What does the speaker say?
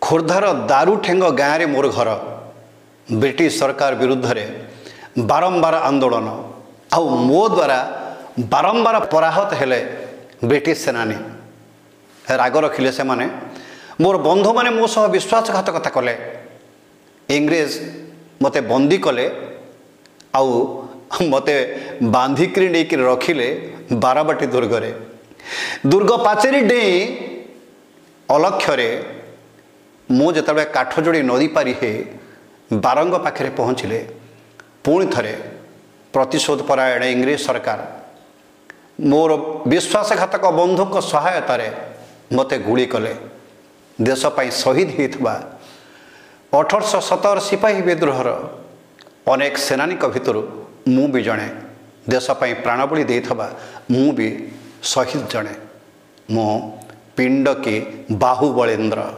खोर्धार दारुठेंग गाँव में मोर घर ब्रिटिश सरकार विरुद्ध में बारंबार आंदोलन आउ मो द्वारा बारंबार पराहत हेले ब्रिटिश सेनानी राग रखिले से माने मोर बंधु माने मो सह विश्वासघातकता कले इंग्रेज मते बंदी कले आउ मते बांधिकी नहीं रखिले बारबाटी दुर्गरे दुर्ग पाचेरी डेई अलक्ष्य मु जिते काठजोड़ी नदी पारी हे बारंग पाखे पहुँचले पुणी थे प्रतिशोध परायण इंग्रेज सरकार मोर विश्वासघातक बंधुक सहायतार मते गुली कले देशपाई शहीद होता 1870 सिपाही विद्रोहर अनेक सेनानी भितर मु भी जड़े देशपाई प्राणबली देइथबा मु भी शहीद जड़े मो पिंड की बाहुबलेन्द्र।